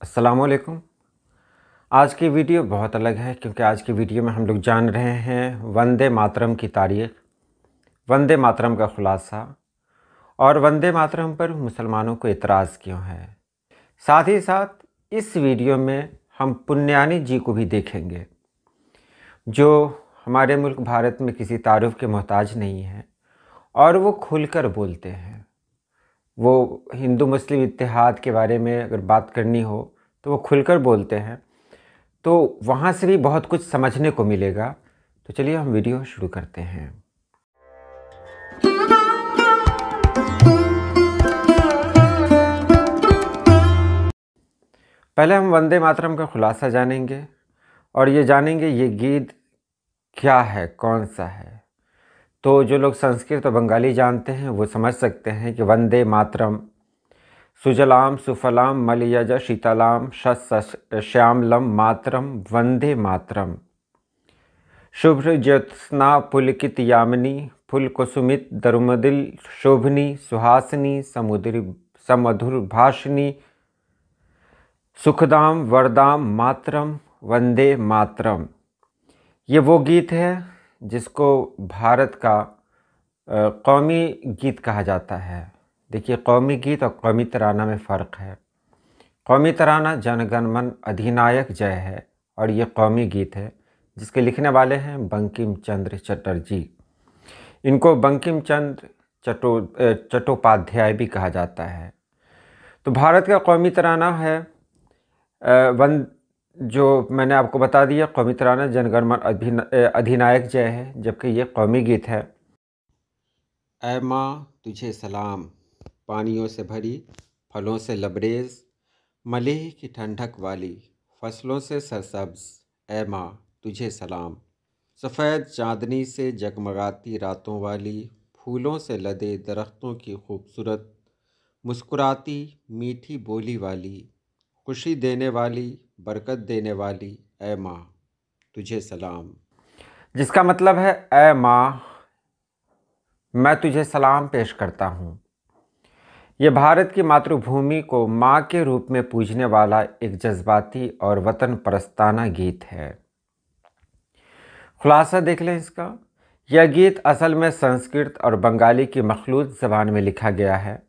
अस्सलामुअलैकुम। आज की वीडियो बहुत अलग है क्योंकि आज की वीडियो में हम लोग जान रहे हैं वंदे मातरम की तारीख़, वंदे मातरम का ख़ुलासा और वंदे मातरम पर मुसलमानों को एतराज़ क्यों है। साथ ही साथ इस वीडियो में हम पुण्यानी जी को भी देखेंगे जो हमारे मुल्क भारत में किसी तारुफ़ के मोहताज नहीं हैं और वो खुलकर बोलते हैं। वो हिंदू मुस्लिम इत्तेहाद के बारे में अगर बात करनी हो तो वो खुलकर बोलते हैं, तो वहाँ से भी बहुत कुछ समझने को मिलेगा। तो चलिए हम वीडियो शुरू करते हैं। पहले हम वंदे मातरम का खुलासा जानेंगे और ये जानेंगे ये गीत क्या है, कौन सा है। तो जो लोग संस्कृत और बंगाली जानते हैं वो समझ सकते हैं कि वंदे मातरम सुजलाम सुफलाम मलयज शीतलाम श्यामलम मातरम वंदे मातरम शुभ्र ज्योत्स्ना पुलकित यामिनी फुल कुसुमित दरुमदिल शोभनी सुहासिनी समधुर भाषिनी सुखदाम वरदाम मातरम वंदे मातरम। ये वो गीत है जिसको भारत का कौमी गीत कहा जाता है। देखिए, कौमी गीत और कौमी तराना में फ़र्क है। कौमी तराना जन गण मन अधिनायक जय है और ये कौमी गीत है जिसके लिखने वाले हैं बंकिम चंद्र चटर्जी। इनको बंकिम चंद्र चट्टोपाध्याय भी कहा जाता है। तो भारत का कौमी तराना है जो मैंने आपको बता दिया, कौमी तराना जन गण मन अधिनायक जय है, जबकि ये कौमी गीत है। ऐ माँ तुझे सलाम, पानियों से भरी फलों से लबरेज, मलीह की ठंडक वाली फसलों से सरसब्ज, ऐ माँ तुझे सलाम। सफ़ेद चांदनी से जगमगाती रातों वाली, फूलों से लदे दरख्तों की खूबसूरत मुस्कुराती मीठी बोली वाली, खुशी देने वाली बरकत देने वाली, ऐ माँ तुझे सलाम। जिसका मतलब है ऐ माँ मैं तुझे सलाम पेश करता हूँ। ये भारत की मातृभूमि को माँ के रूप में पूजने वाला एक जज्बाती और वतन परस्ताना गीत है। खुलासा देख लें इसका। यह गीत असल में संस्कृत और बंगाली की मखलूत ज़बान में लिखा गया है।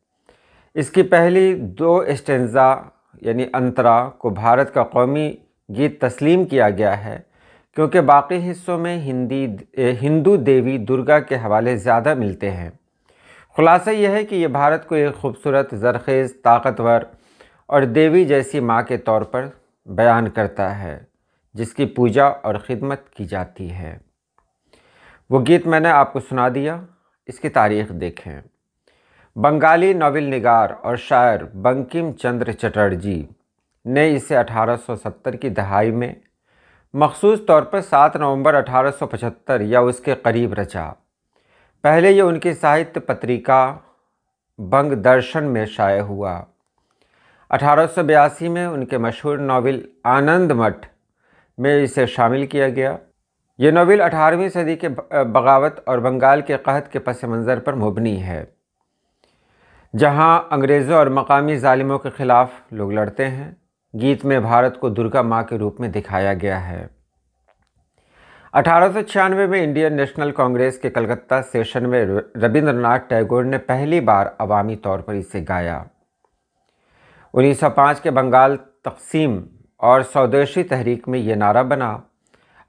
इसकी पहली 2 स्टेंजा यानी अंतरा को भारत का कौमी गीत तस्लीम किया गया है क्योंकि बाकी हिस्सों में हिंदू देवी दुर्गा के हवाले ज़्यादा मिलते हैं। खुलासा यह है कि यह भारत को एक खूबसूरत, ज़रख़ेज़, ताकतवर और देवी जैसी माँ के तौर पर बयान करता है जिसकी पूजा और ख़िदमत की जाती है। वो गीत मैंने आपको सुना दिया। इसकी तारीख़ देखें। बंगाली नॉवेल निगार और शायर बंकिम चंद्र चटर्जी ने इसे 1870 की दहाई में मखसूस तौर पर 7 नवंबर 1875 या उसके करीब रचा। पहले ये उनकी साहित्य पत्रिका बंग दर्शन में शाये हुआ। 1882 में उनके मशहूर नॉवेल आनंद मठ में इसे शामिल किया गया। ये नॉवेल 18वीं सदी के बगावत और बंगाल के कहत के पस मंज़र पर मुबनी है, जहाँ अंग्रेज़ों और मकामी ज़ालिमों के ख़िलाफ़ लोग लड़ते हैं। गीत में भारत को दुर्गा माँ के रूप में दिखाया गया है। 1896 में इंडियन नेशनल कांग्रेस के कलकत्ता सेशन में रविंद्रनाथ टैगोर ने पहली बार अवामी तौर पर इसे गाया। 1905 के बंगाल तक़सीम और स्वदेशी तहरीक में ये नारा बना।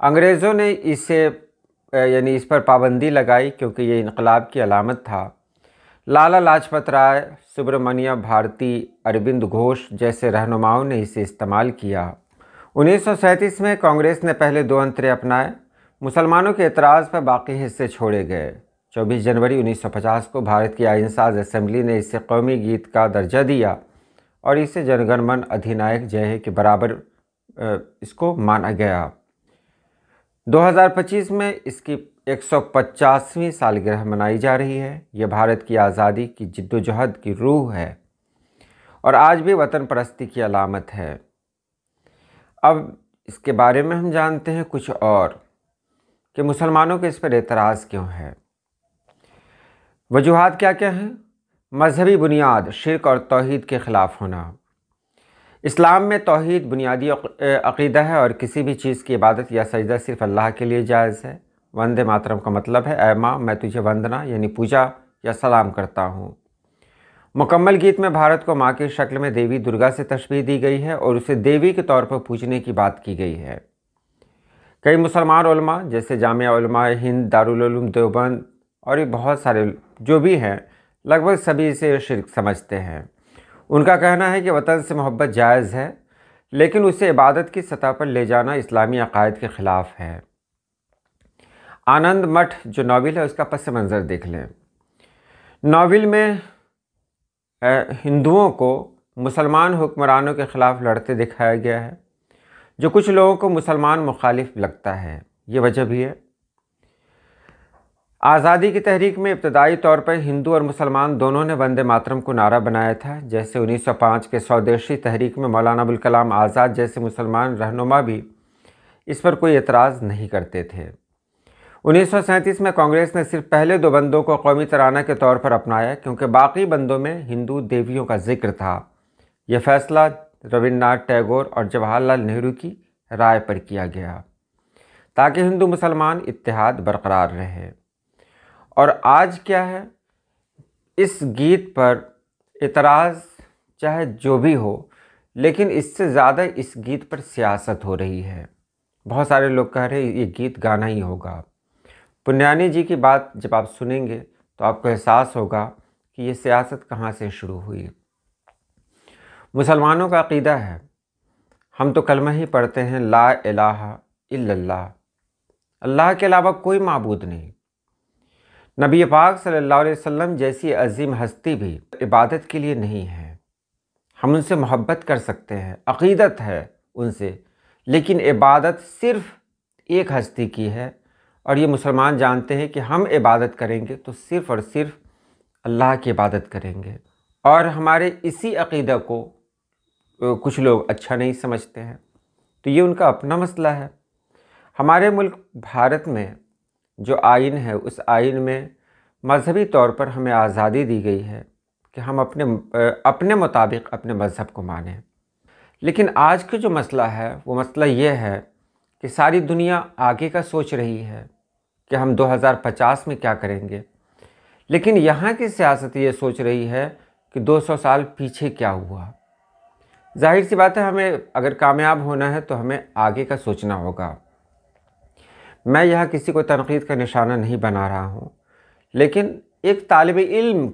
अंग्रेज़ों ने इस पर पाबंदी लगाई क्योंकि ये इनकलाब की अलामत था। लाला लाजपत राय, सुब्रमण्य भारती, अरविंद घोष जैसे रहनुमाओं ने इसे इस्तेमाल किया। 1937 में कांग्रेस ने पहले 2 अंतरे अपनाए। मुसलमानों के एतराज़ पर बाकी हिस्से छोड़े गए। 24 जनवरी 1950 को भारत की आइनसाज असेंबली ने इसे कौमी गीत का दर्जा दिया और इसे जनगण मन अधिनायक जय के बराबर इसको माना गया। 2025 में इसकी 150वीं सालगिरह मनाई जा रही है। यह भारत की आज़ादी की जिद्दोजहद की रूह है और आज भी वतन परस्ती की अलामत है। अब इसके बारे में हम जानते हैं कुछ और कि मुसलमानों के इस पर एतराज़ क्यों है। वजूहात क्या क्या हैं? मजहबी बुनियाद, शिर्क और तौहीद के ख़िलाफ़ होना। इस्लाम में तौहीद बुनियादी अक़ीदा है और किसी भी चीज़ की इबादत या सजदा सिर्फ़ अल्लाह के लिए जायज़ है। वंदे मातरम का मतलब है, ऐ माँ मैं तुझे वंदना यानी पूजा या सलाम करता हूँ। मुकम्मल गीत में भारत को माँ की शक्ल में देवी दुर्गा से तशबीह दी गई है और उसे देवी के तौर पर पूजने की बात की गई है। कई मुसलमान उलमा जैसे जामिया उलमा हिंद, दारुल उलूम देवबंद और ये बहुत सारे जो भी हैं, लगभग सभी इसे शिर्क समझते हैं। उनका कहना है कि वतन से मोहब्बत जायज़ है, लेकिन उसे इबादत की सतह पर ले जाना इस्लामी अकायद के ख़िलाफ़ है। आनंद मठ जो नावल है उसका पस मंज़र देख लें। नावल में हिंदुओं को मुसलमान हुक्मरानों के ख़िलाफ़ लड़ते दिखाया गया है, जो कुछ लोगों को मुसलमान मुखालिफ लगता है। ये वजह भी है। आज़ादी की तहरीक में इब्तदाई तौर पर हिंदू और मुसलमान दोनों ने वंदे मातरम को नारा बनाया था। जैसे 1905 के स्वदेशी तहरीक में मौलाना अबुल कलाम आज़ाद जैसे मुसलमान रहनुमा भी इस पर कोई एतराज़ नहीं करते थे। 1937 में कांग्रेस ने सिर्फ पहले 2 बंदों को कौमी तराना के तौर पर अपनाया, क्योंकि बाकी बंदों में हिंदू देवियों का जिक्र था। यह फैसला रविन्द्रनाथ टैगोर और जवाहरलाल नेहरू की राय पर किया गया ताकि हिंदू मुसलमान इत्तेहाद बरकरार रहे। और आज क्या है, इस गीत पर इतराज़ चाहे जो भी हो, लेकिन इससे ज़्यादा इस गीत पर सियासत हो रही है। बहुत सारे लोग कह रहे हैं ये गीत गाना ही होगा। पुण्यानी जी की बात जब आप सुनेंगे तो आपको एहसास होगा कि ये सियासत कहाँ से शुरू हुई। मुसलमानों का अक़ीदा है, हम तो कलमा ही पढ़ते हैं, ला इलाहा इल्लल्लाह, अल्लाह के अलावा कोई माबूद नहीं। नबी पाक सल्लल्लाहु अलैहि वसल्लम जैसी अजीम हस्ती भी इबादत के लिए नहीं है। हम उनसे मोहब्बत कर सकते हैं, अक़ीदत है उनसे, लेकिन इबादत सिर्फ़ एक हस्ती की है। और ये मुसलमान जानते हैं कि हम इबादत करेंगे तो सिर्फ़ और सिर्फ अल्लाह की इबादत करेंगे। और हमारे इसी अक़ीदा को कुछ लोग अच्छा नहीं समझते हैं, तो ये उनका अपना मसला है। हमारे मुल्क भारत में जो आइन है, उस आइन में मजहबी तौर पर हमें आज़ादी दी गई है कि हम अपने मुताबिक अपने मज़हब को मानें। लेकिन आज का जो मसला है वो मसला ये है कि सारी दुनिया आगे का सोच रही है कि हम 2050 में क्या करेंगे, लेकिन यहाँ की सियासत ये सोच रही है कि 200 साल पीछे क्या हुआ। जाहिर सी बात है, हमें अगर कामयाब होना है तो हमें आगे का सोचना होगा। मैं यहाँ किसी को तनकीद का निशाना नहीं बना रहा हूँ, लेकिन एक तालिब इल्म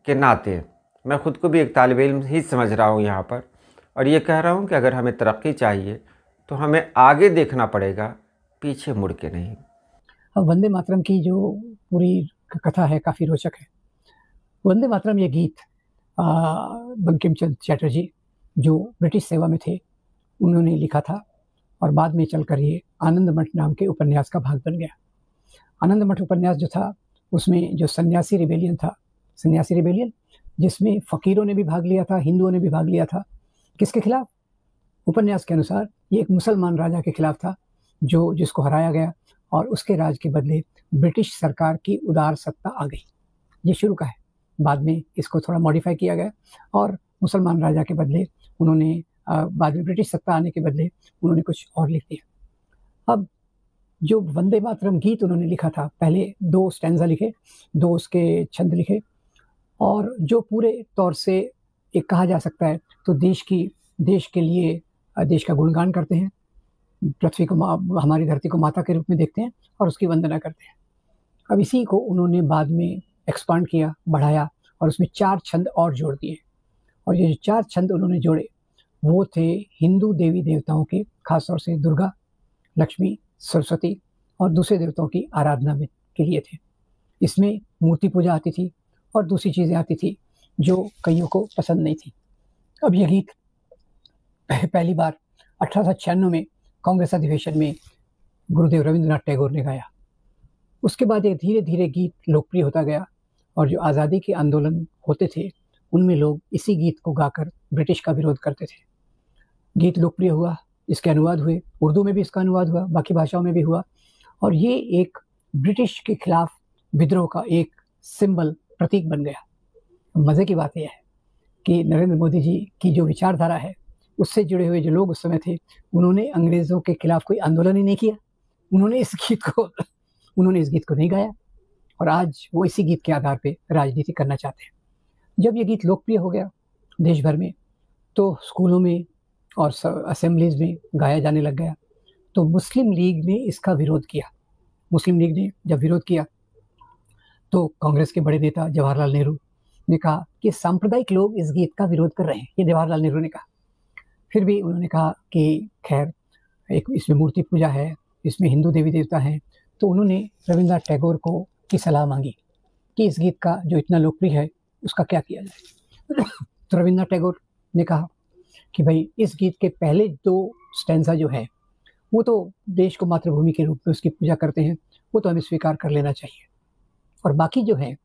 के नाते मैं ख़ुद को भी एक तालिब इल्म ही समझ रहा हूँ यहाँ पर, और ये कह रहा हूँ कि अगर हमें तरक्की चाहिए तो हमें आगे देखना पड़ेगा, पीछे मुड़ के नहीं। अब वंदे मातरम की जो पूरी कथा है काफ़ी रोचक है। वंदे मातरम ये गीत बंकिम चंद्र चटर्जी जो ब्रिटिश सेवा में थे उन्होंने लिखा था और बाद में चलकर ये आनंद मठ नाम के उपन्यास का भाग बन गया। आनंद मठ उपन्यास जो था उसमें जो सन्यासी रिबेलियन था, सन्यासी रिबेलियन जिसमें फ़कीरों ने भी भाग लिया था, हिंदुओं ने भी भाग लिया था। किसके खिलाफ? उपन्यास के अनुसार ये एक मुसलमान राजा के खिलाफ था जिसको हराया गया और उसके राज के बदले ब्रिटिश सरकार की उदार सत्ता आ गई। ये शुरू का है, बाद में इसको थोड़ा मॉडिफाई किया गया और मुसलमान राजा के बदले उन्होंने बाद में ब्रिटिश सत्ता आने के बदले उन्होंने कुछ और लिख दिया। अब जो वंदे मातरम गीत उन्होंने लिखा था, पहले 2 स्टैंजा लिखे, 2 उसके छंद लिखे और जो पूरे तौर से एक कहा जा सकता है तो देश के लिए देश का गुणगान करते हैं, पृथ्वी को हमारी धरती को माता के रूप में देखते हैं और उसकी वंदना करते हैं। अब इसी को उन्होंने बाद में एक्सपांड किया, बढ़ाया और उसमें 4 छंद और जोड़ दिए और ये जो 4 छंद उन्होंने जोड़े वो थे हिंदू देवी देवताओं के, खासतौर से दुर्गा, लक्ष्मी, सरस्वती और दूसरे देवताओं की आराधना में के लिए थे। इसमें मूर्ति पूजा आती थी और दूसरी चीज़ें आती थी जो कईयों को पसंद नहीं थी। अब ये गीत पहली बार 1896 में कांग्रेस अधिवेशन में गुरुदेव रविंद्रनाथ टैगोर ने गाया। उसके बाद ये धीरे धीरे गीत लोकप्रिय होता गया और जो आज़ादी के आंदोलन होते थे उनमें लोग इसी गीत को गाकर ब्रिटिश का विरोध करते थे। गीत लोकप्रिय हुआ, इसके अनुवाद हुए, उर्दू में भी इसका अनुवाद हुआ, बाकी भाषाओं में भी हुआ और ये एक ब्रिटिश के खिलाफ विद्रोह का एक सिंबल, प्रतीक बन गया। मज़े की बात यह है कि नरेंद्र मोदी जी की जो विचारधारा है उससे जुड़े हुए जो लोग उस समय थे, उन्होंने अंग्रेज़ों के खिलाफ कोई आंदोलन ही नहीं किया। उन्होंने इस गीत को नहीं गाया और आज वो इसी गीत के आधार पे राजनीति करना चाहते हैं। जब ये गीत लोकप्रिय हो गया देश भर में, तो स्कूलों में और असेंबलीज़ में गाया जाने लग गया, तो मुस्लिम लीग ने इसका विरोध किया। मुस्लिम लीग ने जब विरोध किया, तो कांग्रेस के बड़े नेता जवाहरलाल नेहरू ने कहा कि सांप्रदायिक लोग इस गीत का विरोध कर रहे हैं, ये जवाहरलाल नेहरू ने कहा। फिर भी उन्होंने कहा कि खैर एक इसमें मूर्ति पूजा है, इसमें हिंदू देवी-देवता हैं, तो उन्होंने रवींद्रनाथ टैगोर की सलाह माँगी कि इस गीत का जो इतना लोकप्रिय है, उसका क्या किया जाए। तो रवींद्रनाथ टैगोर ने कहा कि भई इस गीत के पहले 2 स्टैन्ज़ा जो हैं, वो तो देश को मातृभूमि के रूप में उसकी पूजा करते हैं, वो तो हमें स्वीकार कर लेना चाहिए और बाकी जो हैं,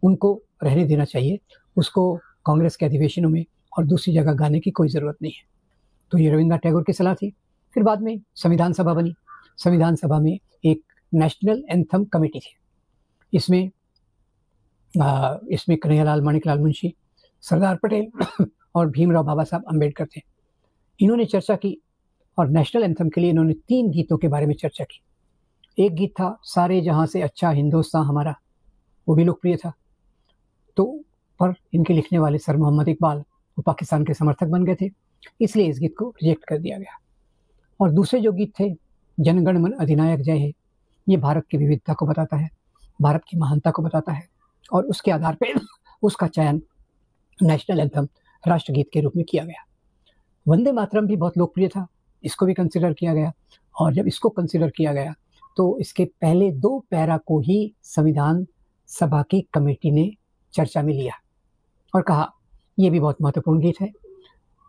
उनको रहने देना चाहिए। उसको कांग्रेस के अधिवेशनों में और दूसरी जगह गाने की कोई ज़रूरत नहीं है। तो ये रवींद्रनाथ टैगोर की सलाह थी। फिर बाद में संविधान सभा बनी। संविधान सभा में एक नेशनल एंथम कमेटी थी। इसमें कन्हैयालाल माणिकलाल मुंशी, सरदार पटेल और भीमराव बाबा साहब अम्बेडकर थे। इन्होंने चर्चा की और नेशनल एंथम के लिए इन्होंने 3 गीतों के बारे में चर्चा की। एक गीत था सारे जहां से अच्छा हिंदुस्तान हमारा, वो भी लोकप्रिय था। तो पर इनके लिखने वाले सर मोहम्मद इकबाल वो पाकिस्तान के समर्थक बन गए थे, इसलिए इस गीत को रिजेक्ट कर दिया गया। और दूसरे जो गीत थे, जनगण मन अधिनायक जय हे, ये भारत की विविधता को बताता है, भारत की महानता को बताता है और उसके आधार पे उसका चयन नेशनल एंथम राष्ट्रगीत के रूप में किया गया। वंदे मातरम भी बहुत लोकप्रिय था, इसको भी कंसिडर किया गया और जब इसको कंसिडर किया गया तो इसके पहले 2 पैरा को ही संविधान सभा की कमेटी ने चर्चा में लिया और कहा ये भी बहुत महत्वपूर्ण गीत है,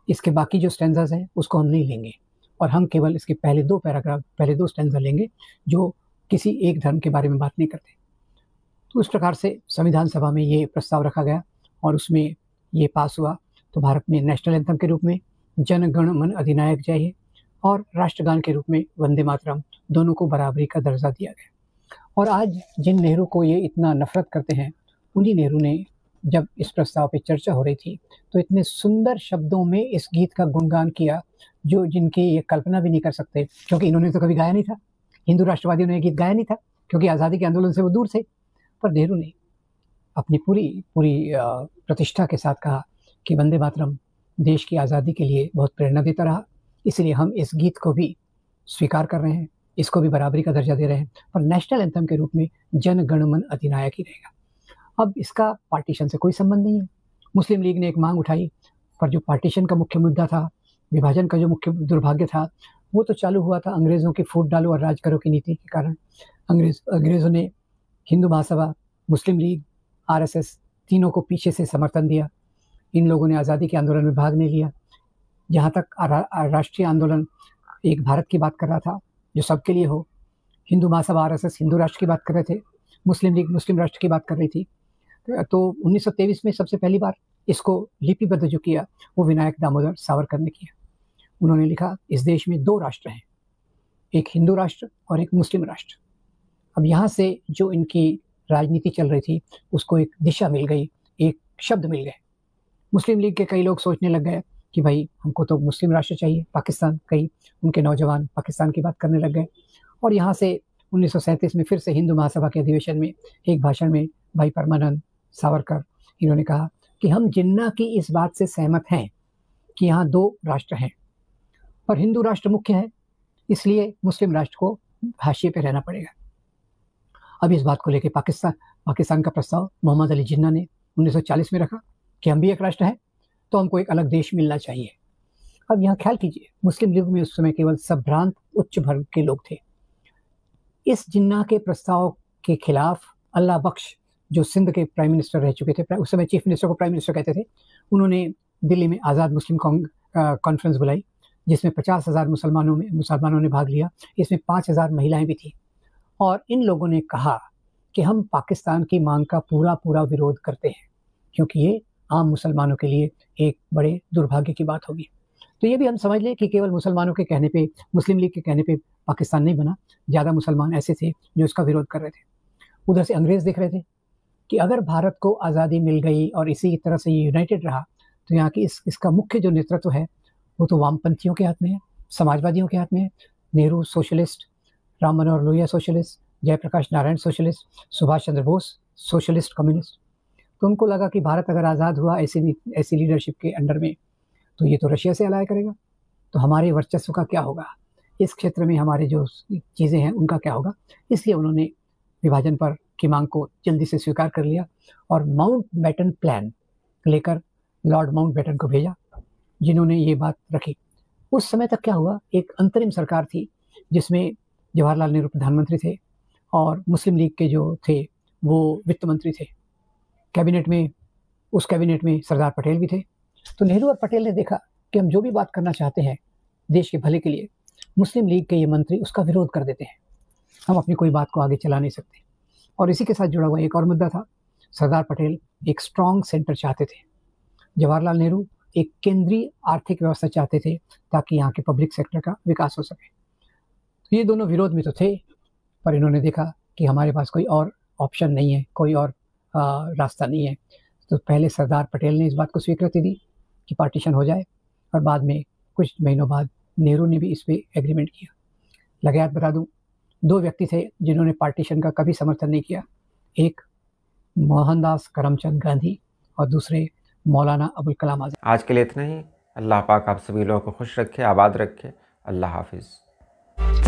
इसके बाकी जो स्टैन्ज़ास हैं उसको हम नहीं लेंगे और हम केवल इसके पहले 2 पैराग्राफ, पहले 2 स्टैन्ज़ा लेंगे जो किसी एक धर्म के बारे में बात नहीं करते। तो उस प्रकार से संविधान सभा में ये प्रस्ताव रखा गया और उसमें ये पास हुआ। तो भारत में नेशनल एंथम के रूप में जन गण मन अधिनायक जय हे और राष्ट्रगान के रूप में वंदे मातरम, दोनों को बराबरी का दर्जा दिया गया। और आज जिन नेहरू को ये इतना नफरत करते हैं, उन्हीं नेहरू ने जब इस प्रस्ताव पे चर्चा हो रही थी तो इतने सुंदर शब्दों में इस गीत का गुणगान किया जो जिनकी ये कल्पना भी नहीं कर सकते, क्योंकि इन्होंने तो कभी गाया नहीं था। हिंदू राष्ट्रवादियों ने ये गीत गाया नहीं था क्योंकि आज़ादी के आंदोलन से वो दूर थे। पर नेहरू ने अपनी पूरी प्रतिष्ठा के साथ कहा कि वंदे मातरम देश की आज़ादी के लिए बहुत प्रेरणा देता रहा, इसलिए हम इस गीत को भी स्वीकार कर रहे हैं, इसको भी बराबरी का दर्जा दे रहे हैं, पर नेशनल एंथम के रूप में जन गण मन अधिनायक ही रहेगा। अब इसका पार्टीशन से कोई संबंध नहीं है। मुस्लिम लीग ने एक मांग उठाई, पर जो पार्टीशन का मुख्य मुद्दा था, विभाजन का जो मुख्य दुर्भाग्य था, वो तो चालू हुआ था अंग्रेज़ों की फूट डालो और राज करो की नीति के कारण। अंग्रेज़ों ने हिंदू महासभा, मुस्लिम लीग, आरएसएस तीनों को पीछे से समर्थन दिया। इन लोगों ने आज़ादी के आंदोलन में भाग नहीं लिया। जहाँ तक राष्ट्रीय आंदोलन एक भारत की बात कर रहा था जो सबके लिए हो, हिंदू महासभा आरएसएस हिंदू राष्ट्र की बात कर रहे थे, मुस्लिम लीग मुस्लिम राष्ट्र की बात कर रही थी। तो 1923 में सबसे पहली बार इसको लिपिबद्ध जो किया वो विनायक दामोदर सावरकर ने किया। उन्होंने लिखा इस देश में 2 राष्ट्र हैं, एक हिंदू राष्ट्र और एक मुस्लिम राष्ट्र। अब यहाँ से जो इनकी राजनीति चल रही थी उसको एक दिशा मिल गई, एक शब्द मिल गए। मुस्लिम लीग के कई लोग सोचने लग गए कि भाई हमको तो मुस्लिम राष्ट्र चाहिए, पाकिस्तान, कई उनके नौजवान पाकिस्तान की बात करने लग गए। और यहाँ से 1937 में फिर से हिंदू महासभा के अधिवेशन में एक भाषण में भाई परमानंद सावरकर इन्होंने कहा कि हम जिन्ना की इस बात से सहमत हैं कि यहाँ 2 राष्ट्र हैं, पर हिंदू राष्ट्र मुख्य है, इसलिए मुस्लिम राष्ट्र को हाशिए पे रहना पड़ेगा। अब इस बात को लेकर पाकिस्तान का प्रस्ताव मोहम्मद अली जिन्ना ने 1940 में रखा कि हम भी एक राष्ट्र हैं, तो हमको एक अलग देश मिलना चाहिए। अब यहाँ ख्याल कीजिए, मुस्लिम लीग में उस समय केवल संभ्रांत उच्च वर्ग के लोग थे। इस जिन्ना के प्रस्ताव के खिलाफ अल्लाह बख्श जो सिंध के प्राइम मिनिस्टर रह चुके थे, उस समय चीफ मिनिस्टर को प्राइम मिनिस्टर कहते थे, उन्होंने दिल्ली में आज़ाद मुस्लिम कॉन्फ्रेंस बुलाई जिसमें 50,000 मुसलमानों ने भाग लिया। इसमें 5,000 महिलाएं भी थी और इन लोगों ने कहा कि हम पाकिस्तान की मांग का पूरा विरोध करते हैं क्योंकि ये आम मुसलमानों के लिए एक बड़े दुर्भाग्य की बात होगी। तो ये भी हम समझ लें कि केवल मुसलमानों के कहने पे, मुस्लिम लीग के कहने पे पाकिस्तान नहीं बना, ज़्यादा मुसलमान ऐसे थे जो इसका विरोध कर रहे थे। उधर से अंग्रेज़ देख रहे थे कि अगर भारत को आज़ादी मिल गई और इसी तरह से ये यूनाइटेड रहा तो यहाँ की इसका मुख्य जो नेतृत्व है वो तो वामपंथियों के हाथ में है, समाजवादियों के हाथ में है। Nehru socialist, Ram Manohar Lohia socialist, Jayaprakash Narayan socialist, Subhash Chandra Bose socialist communist. तो उनको लगा कि भारत अगर आज़ाद हुआ ऐसी लीडरशिप के अंडर में, तो ये तो रशिया से अलाय करेगा, तो हमारे वर्चस्व का क्या होगा, इस क्षेत्र में हमारे जो चीज़ें हैं उनका क्या होगा। इसलिए उन्होंने विभाजन पर की मांग को जल्दी से स्वीकार कर लिया और माउंटबेटन प्लान लेकर लॉर्ड माउंटबेटन को भेजा, जिन्होंने ये बात रखी। उस समय तक क्या हुआ, एक अंतरिम सरकार थी जिसमें जवाहरलाल नेहरू प्रधानमंत्री थे और मुस्लिम लीग के जो थे वो वित्त मंत्री थे। उस कैबिनेट में सरदार पटेल भी थे। तो नेहरू और पटेल ने देखा कि हम जो भी बात करना चाहते हैं देश के भले के लिए, मुस्लिम लीग के ये मंत्री उसका विरोध कर देते हैं, हम अपनी कोई बात को आगे चला नहीं सकते। और इसी के साथ जुड़ा हुआ एक और मुद्दा था, सरदार पटेल एक स्ट्रॉन्ग सेंटर चाहते थे, जवाहरलाल नेहरू एक केंद्रीय आर्थिक व्यवस्था चाहते थे ताकि यहाँ के पब्लिक सेक्टर का विकास हो सके। तो ये दोनों विरोध में तो थे, पर इन्होंने देखा कि हमारे पास कोई और ऑप्शन नहीं है, कोई और रास्ता नहीं है। तो पहले सरदार पटेल ने इस बात को स्वीकृति दी कि पार्टीशन हो जाए, और बाद में कुछ महीनों बाद नेहरू ने भी इस पे एग्रीमेंट किया। लगातार बता दूं, दो व्यक्ति थे जिन्होंने पार्टीशन का कभी समर्थन नहीं किया, एक मोहनदास करमचंद गांधी और दूसरे मौलाना अबुल कलाम आज़ाद। आज के लिए इतना ही। अल्लाह पाक आप सभी लोगों को खुश रखे, आबाद रखे। अल्लाह हाफिज़।